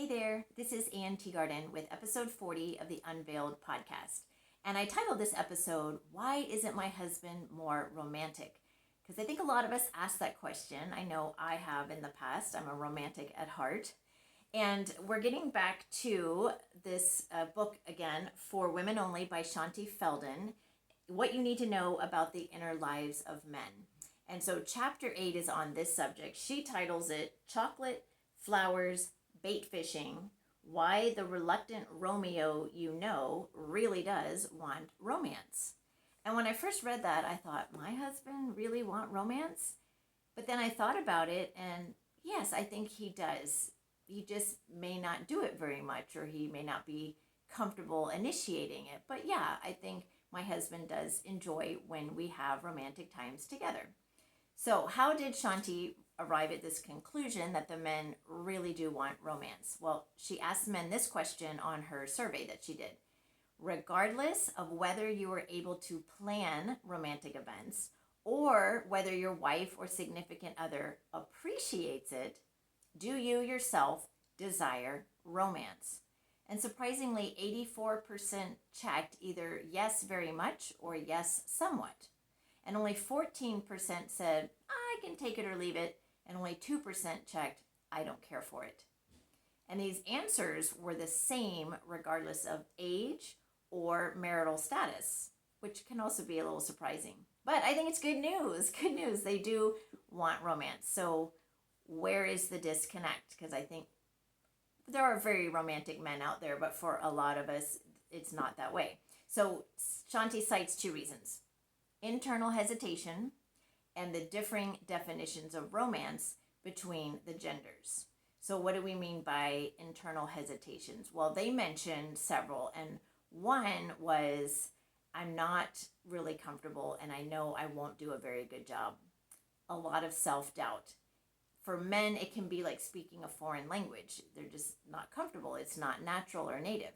Hey there, this is Teagarden with episode 40 of the Unveiled podcast. And I titled this episode, Why Isn't My Husband More Romantic? Because I think a lot of us ask that question. I know I have in the past. I'm a romantic at heart. And we're getting back to this book again, For Women Only by Shaunti Feldhahn, What You Need to Know About the Inner Lives of Men. And so chapter 8 is on this subject. She titles it Chocolate, Flowers, Bait Fishing, Why the Reluctant Romeo You Know Really Does Want Romance. And when I first read that, I thought, my husband really want romance? But then I thought about it, and yes, I think he does. He just may not do it very much, or he may not be comfortable initiating it. But yeah, I think my husband does enjoy when we have romantic times together. So how did Shaunti arrive at this conclusion that the men really do want romance? Well, she asked men this question on her survey that she did. Regardless of whether you were able to plan romantic events or whether your wife or significant other appreciates it, do you yourself desire romance? And surprisingly, 84% checked either yes, very much, or yes, somewhat. And only 14% said, I can take it or leave it. And only 2% checked, I don't care for it. And these answers were the same regardless of age or marital status, which can also be a little surprising. But I think it's good news. Good news. They do want romance. So where is the disconnect? Because I think there are very romantic men out there, but for a lot of us, it's not that way. So Shaunti cites two reasons. Internal hesitation and the differing definitions of romance between the genders. So what do we mean by internal hesitations? Well, they mentioned several, and one was, I'm not really comfortable and I know I won't do a very good job. A lot of self-doubt. For men, it can be like speaking a foreign language. They're just not comfortable. It's not natural or native.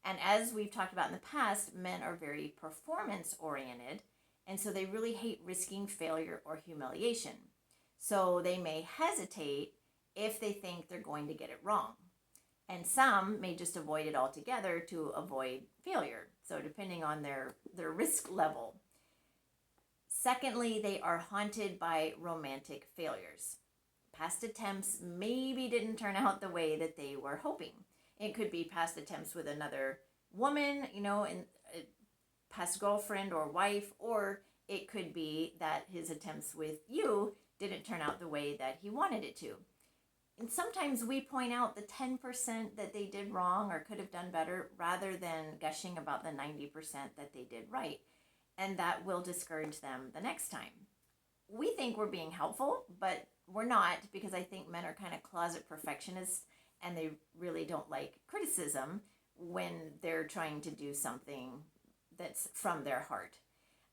And as we've talked about in the past, men are very performance-oriented, and so they really hate risking failure or humiliation. So they may hesitate if they think they're going to get it wrong. And some may just avoid it altogether to avoid failure. So depending on their risk level. Secondly, they are haunted by romantic failures. Past attempts maybe didn't turn out the way that they were hoping. It could be past attempts with another woman, and past girlfriend or wife, or it could be that his attempts with you didn't turn out the way that he wanted it to. And sometimes we point out the 10% that they did wrong or could have done better rather than gushing about the 90% that they did right. And that will discourage them the next time. We think we're being helpful, but we're not, because I think men are kind of closet perfectionists and they really don't like criticism when they're trying to do something that's from their heart.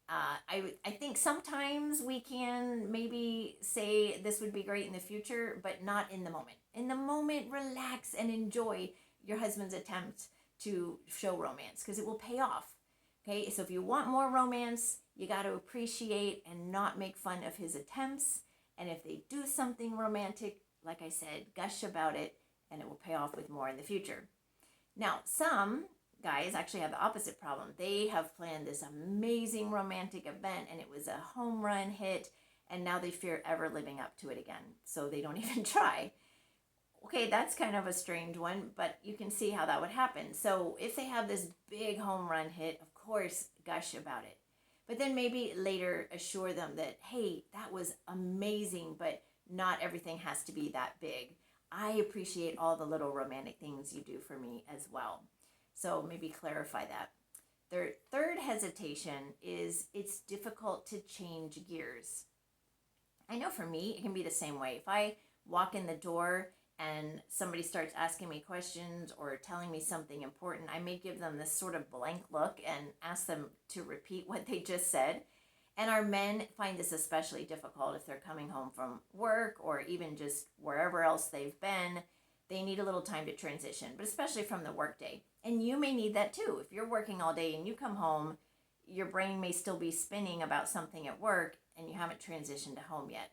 I think sometimes we can maybe say this would be great in the future, but not in the moment. In the moment, relax and enjoy your husband's attempt to show romance, because it will pay off. Okay, so if you want more romance, you got to appreciate and not make fun of his attempts. And if they do something romantic, like I said, gush about it, and it will pay off with more in the future. Now, some guys actually have the opposite problem. They have planned this amazing romantic event, and it was a home run hit, and now they fear ever living up to it again, so they don't even try. Okay, that's kind of a strange one, but you can see how that would happen. So if they have this big home run hit, of course, gush about it. But then maybe later assure them that, hey, that was amazing, but not everything has to be that big. I appreciate all the little romantic things you do for me as well. So maybe clarify that. Their third hesitation is it's difficult to change gears. I know for me, it can be the same way. If I walk in the door and somebody starts asking me questions or telling me something important, I may give them this sort of blank look and ask them to repeat what they just said. And our men find this especially difficult if they're coming home from work or even just wherever else they've been. They need a little time to transition, but especially from the workday. And you may need that too. If you're working all day and you come home, your brain may still be spinning about something at work and you haven't transitioned to home yet.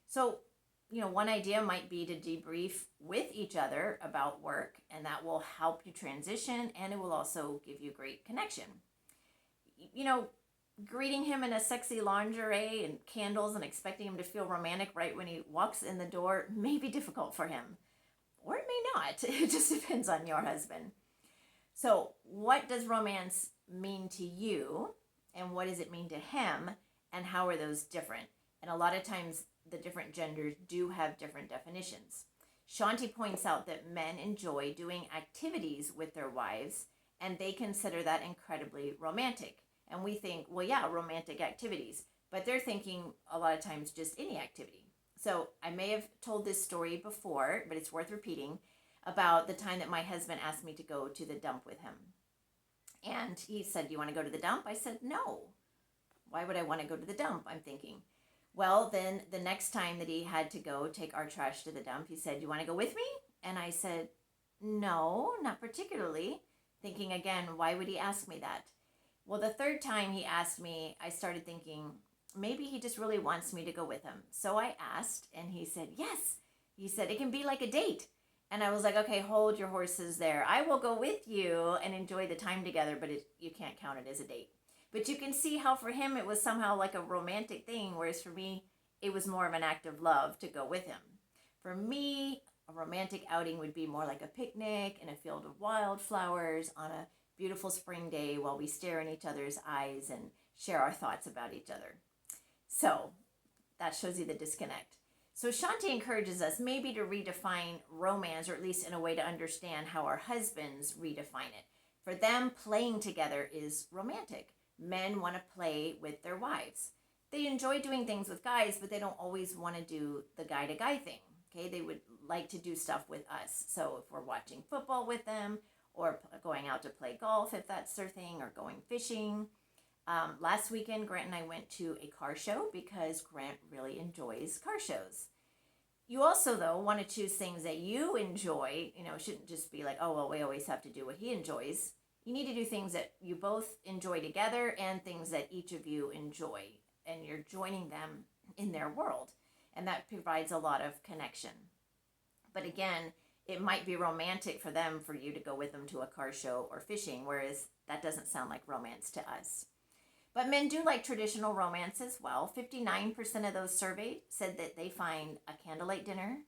So one idea might be to debrief with each other about work, and that will help you transition, and it will also give you great connection. You know, greeting him in a sexy lingerie and candles and expecting him to feel romantic right when he walks in the door may be difficult for him, or it may not. It just depends on your husband. So, what does romance mean to you, and what does it mean to him, and how are those different? And a lot of times, the different genders do have different definitions. Shaunti points out that men enjoy doing activities with their wives, and they consider that incredibly romantic. And we think, well, yeah, romantic activities, but they're thinking a lot of times just any activity. So I may have told this story before, but it's worth repeating, about the time that my husband asked me to go to the dump with him. And he said, "Do you want to go to the dump?" I said, "No. Why would I want to go to the dump?" I'm thinking. Well, then the next time that he had to go take our trash to the dump, he said, "Do you want to go with me?" And I said, "No, not particularly." Thinking again, why would he ask me that? Well, the third time he asked me, I started thinking, maybe he just really wants me to go with him. So I asked, and he said, yes. He said, "It can be like a date." And I was like, "Okay, hold your horses there. I will go with you and enjoy the time together, but you can't count it as a date." But you can see how for him it was somehow like a romantic thing, whereas for me, it was more of an act of love to go with him. For me, a romantic outing would be more like a picnic in a field of wildflowers on a beautiful spring day while we stare in each other's eyes and share our thoughts about each other. So that shows you the disconnect. So Shaunti encourages us maybe to redefine romance, or at least in a way to understand how our husbands redefine it. For them, playing together is romantic. Men want to play with their wives. They enjoy doing things with guys, but they don't always want to do the guy-to-guy thing. Okay, they would like to do stuff with us. So if we're watching football with them, or going out to play golf if that's their thing, or going fishing. Last weekend, Grant and I went to a car show because Grant really enjoys car shows. You also, though, want to choose things that you enjoy. It shouldn't just be like, oh, well, we always have to do what he enjoys. You need to do things that you both enjoy together and things that each of you enjoy. And you're joining them in their world. And that provides a lot of connection. But again, it might be romantic for them for you to go with them to a car show or fishing, whereas that doesn't sound like romance to us. But men do like traditional romance as well. 59% of those surveyed said that they find a candlelight dinner,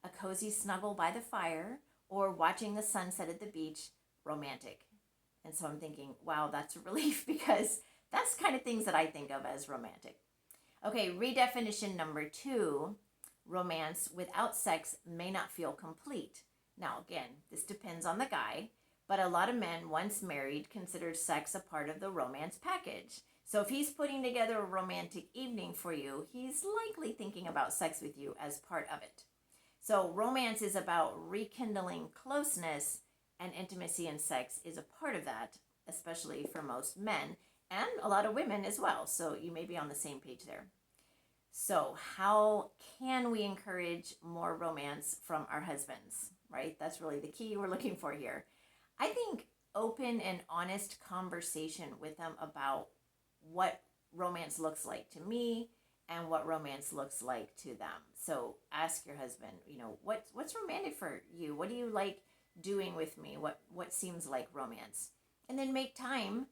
a cozy snuggle by the fire, or watching the sunset at the beach romantic. And so I'm thinking, wow, that's a relief, because that's kind of things that I think of as romantic. Okay, redefinition number 2, romance without sex may not feel complete. Now, again, this depends on the guy, but a lot of men, once married, consider sex a part of the romance package. So if he's putting together a romantic evening for you, he's likely thinking about sex with you as part of it. So romance is about rekindling closeness, and intimacy and sex is a part of that, especially for most men, and a lot of women as well. So you may be on the same page there. So how can we encourage more romance from our husbands, right? That's really the key we're looking for here. I think open and honest conversation with them about what romance looks like to me and what romance looks like to them. So ask your husband, what's romantic for you? What do you like doing with me? What seems like romance? And then make time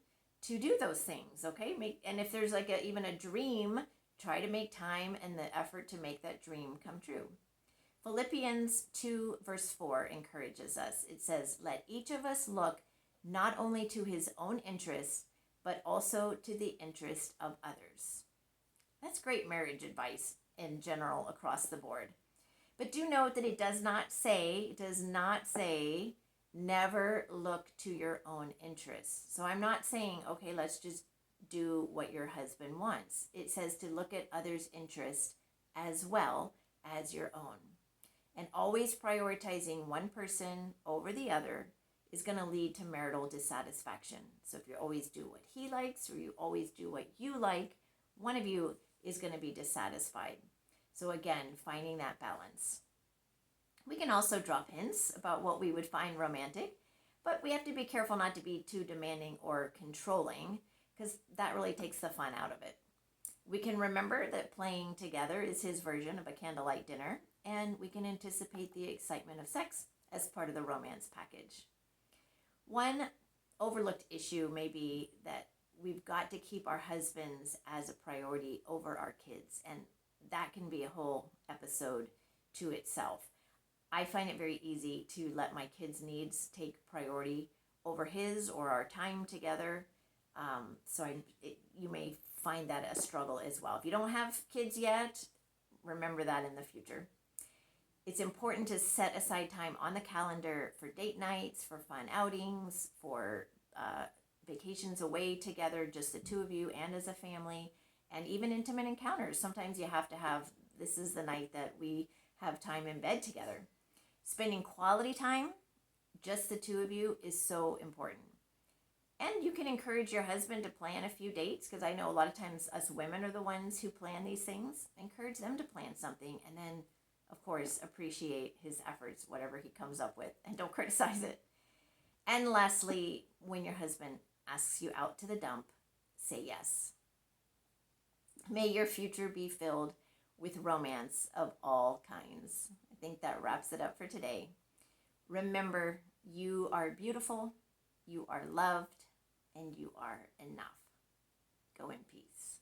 to do those things, okay? And if there's like even a dream, try to make time and the effort to make that dream come true. Philippians 2 verse 4 encourages us. It says, "Let each of us look not only to his own interests, but also to the interest of others." That's great marriage advice in general across the board. But do note that it does not say never look to your own interests. So I'm not saying, okay, let's just do what your husband wants. It says to look at others' interests as well as your own. And always prioritizing one person over the other is going to lead to marital dissatisfaction. So if you always do what he likes, or you always do what you like, one of you is going to be dissatisfied. So again, finding that balance. We can also drop hints about what we would find romantic, but we have to be careful not to be too demanding or controlling, because that really takes the fun out of it. We can remember that playing together is his version of a candlelight dinner, and we can anticipate the excitement of sex as part of the romance package. One overlooked issue may be that we've got to keep our husbands as a priority over our kids, and that can be a whole episode to itself. I find it very easy to let my kids' needs take priority over his or our time together. You may find that a struggle as well. If you don't have kids yet, remember that in the future. It's important to set aside time on the calendar for date nights, for fun outings, for vacations away together, just the two of you and as a family, and even intimate encounters. Sometimes you have to have, this is the night that we have time in bed together. Spending quality time, just the two of you, is so important. And you can encourage your husband to plan a few dates, because I know a lot of times us women are the ones who plan these things. Encourage them to plan something, and then, of course, appreciate his efforts, whatever he comes up with, and don't criticize it. And lastly, when your husband asks you out to the dump, say yes. May your future be filled with romance of all kinds. I think that wraps it up for today. Remember, you are beautiful, you are loved, and you are enough. Go in peace.